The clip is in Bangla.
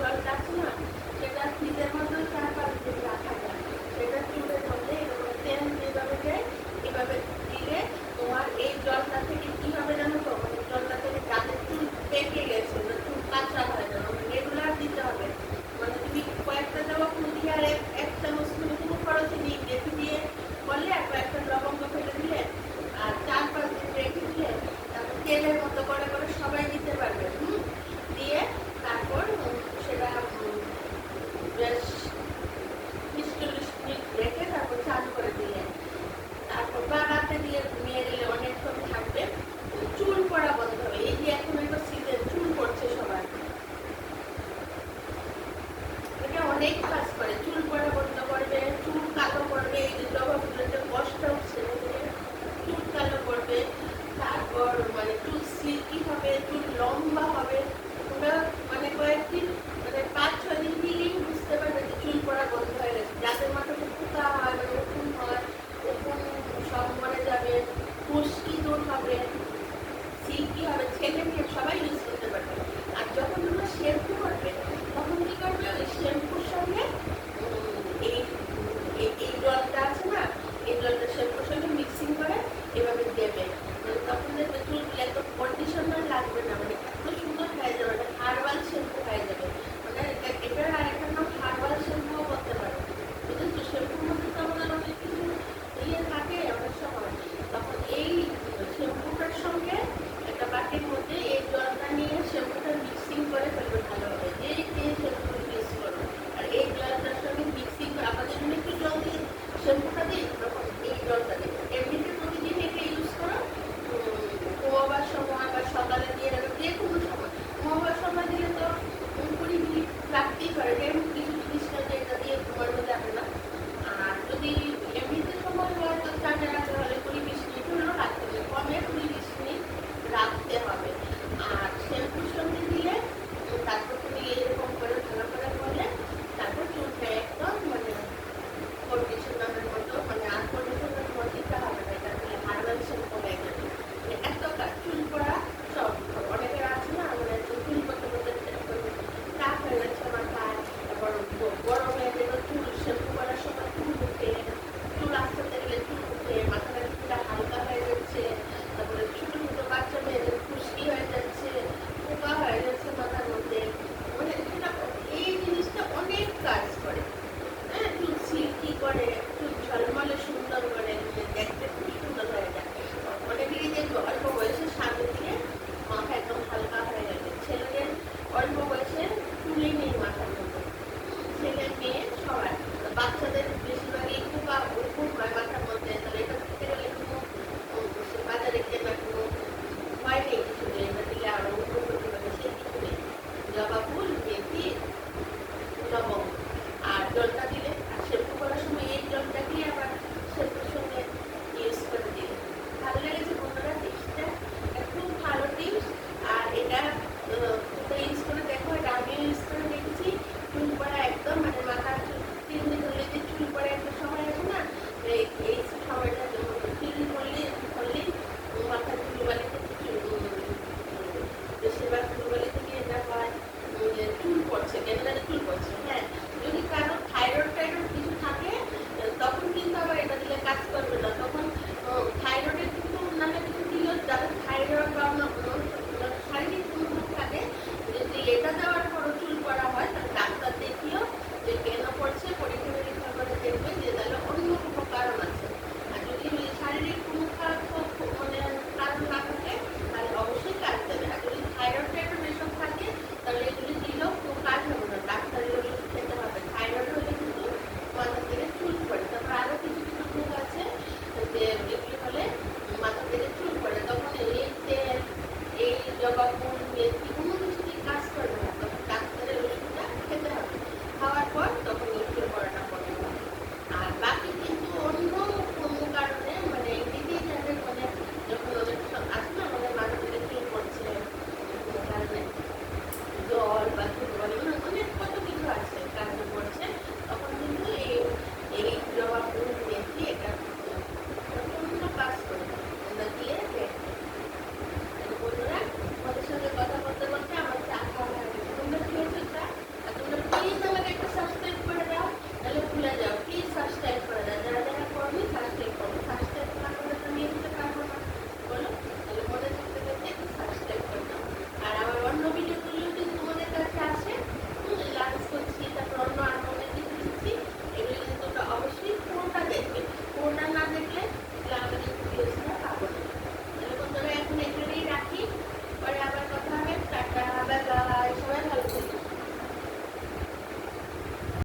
জলটা আছে না, সেটা ফ্রিজের মধ্যে 4-5 দিন রাখা যায়। সেটা চুলের মধ্যে এরকম তেল যেভাবে দেয় এভাবে দিলে তোমার এই জলটা থেকে কি হবে জানো তো, মানে জলটা থেকে যাদের চুল পেকে গেছে, চুল কাঁচা হয় না, রেগুলার দিতে হবে। মানে তুমি কয়েকটা দেওয়া ফুল দিয়ে আর এক চামচ তুমি কোনো খরচে নিয়ে মেথি দিয়ে করলে আর কয়েকটা লবঙ্গ ফেলে দিলে আর 4-5 দিন রেখে দিলে তারপর তেলের মতো করে করে সবাই দিতে পারবে। দিয়ে তারপর সেটা বেশ 20-40 মিনিট রেখে তারপর চান করে দিলে, তারপর বা রাতে দিয়ে ঘুমিয়ে গেলে অনেকক্ষণ থাকবে, চুল পড়া বন্ধ হবে। এই যে এখন একটা সিজন চুল পড়ছে সবার, এটা অনেক কাজ করে, চুল পড়া বন্ধ করবে, চুল কালো করবে, এই যে জবা ফুলের যে কষ্ট উঠছে চুল কালো করবে, তারপর মানে চুল সিল্কি হবে, চুল লম্বা হবে। তোমরা মানে কয়েকদিন মানে 5-6 দিন দিলেই বুঝতে পারবে যে চুল পড়া বন্ধ হয়ে গেছে। যাদের মাথাতে পোকা হয় মানে উকুন হয়, উকুন সব মরে যাবে, খুশকি দূর হবে, সিল্কি হবে, ছেলে মেয়ে সবাই ইউজ করতে পারবে। আর যখন তোমরা শ্যাম্পু করবে তখন কি করবে, ওই শ্যাম্পুর সঙ্গে এই এই জলটা আছে না, এই জলটা শ্যাম্পুর সঙ্গে মিক্সিং করে এভাবে দেবে, মানে তখন দেখবে চুল এত কন্ডিশনার লাগবে না, মানে এত সুন্দর হয়ে যাবে, এটা হার্বাল শ্যাম্পু হয়ে যাবে। মানে এটার আরেকটা নাম হার্বাল শ্যাম্পুও করতে পারো, বুঝেছো? শ্যাম্পুর মধ্যে তো আমাদের অনেক কিছু ইয়ে থাকে অনেক সময়, তখন এই শ্যাম্পুটার সঙ্গে একটা বাটির মধ্যে এই জলটা নিয়ে শ্যাম্পুটা মিক্সিং করে ফেলবে ভালোভাবে, যে শ্যাম্পু ইউজ করো। আর এই জলটার সঙ্গে মিক্সিং করে আমাদের জন্য একটু জল দিয়ে শ্যাম্পুটা দিই, তখন এই জলটা দিই। এমনিতে প্রতিদিন এটা ইউজ করো, ঘুমাবার সময় বা সকালে দিয়ে রাখো, যে কোনো সময়। ঘুমাবার সময় দিলে তো 20 মিনিট রাখতেই পারে, এমন কিছু জিনিস না যে এটা দিয়ে ঘুমানো যাবে না। আর যদি এমনিতে সময় হয় তো চার্জে রাখতে হলে 20-20 মিনিট হলেও রাখতে হবে, কমে 20-20 মিনিট রাখতে হবে। আর শ্যাম্পুর সঙ্গে দিলে তারপর তুমি এরকম করে ভালো করে করলে তারপর চুলটা একদম মানে কন্ডিশনারের মতো, মানে আর কন্ডিশনার মতো দিতে হবে না, এটা আসলে হার্বাল শ্যাম্পু হয়ে যাবে। এত কাজ চুল পড়া সব অনেকের আছে না, মানে চুল করতে করতে টাক হয়ে যাচ্ছে মাথায়, তারপর বড় হয়ে গেলে চুল শ্যাম্পু করার সময় চুল উঠে, চুল আস্তে গেলে চুল উঠে, মাথাটা চুলটা হালকা হয়ে যাচ্ছে, তারপরে ছোট ছোট বাচ্চা মেয়েদের খুশকি হয়ে যাচ্ছে, পোকা হয়ে যাচ্ছে মাথার মধ্যে, মানে এই জিনিসটা অনেক কাজ করে। হ্যাঁ, চুল সিল্কি করে, চুল ঝলমলে সুন্দর করে, দেখতে খুব সুন্দর হয়ে যায়। অনেকেরই দেখবে অল্প বয়সে সামনে দিয়ে মাথা একদম হালকা হয়ে গেছে, ছেলেদের অল্প বয়সে চুলই নেই মাথার মধ্যে, ছেলে মেয়ে সবার। বাচ্চাদের বেশিরভাগই পোকা উকুন হয় মাথার মধ্যে, তাহলে এটা করতে গেলে কোনো বাজারে কেনা কোনো ভয় নেই কিছু নেই, এটা দিলে আরো উকুন করতে পারে, সে কিছু নেই। জবা ফুল, মেথি, লবঙ্গ আর জলটা দিলে, আর শ্যাম্পু করার সময় এই জলটাকেই আবার শ্যাম্পুর সঙ্গে ইউজ করে দিলে। ভালো লেগেছে বন্ধুরা টিপসটা, খুব ভালো টিপস। আর এটা তোমরা ইউজ করে দেখো, এটা আমিও ইউজ করে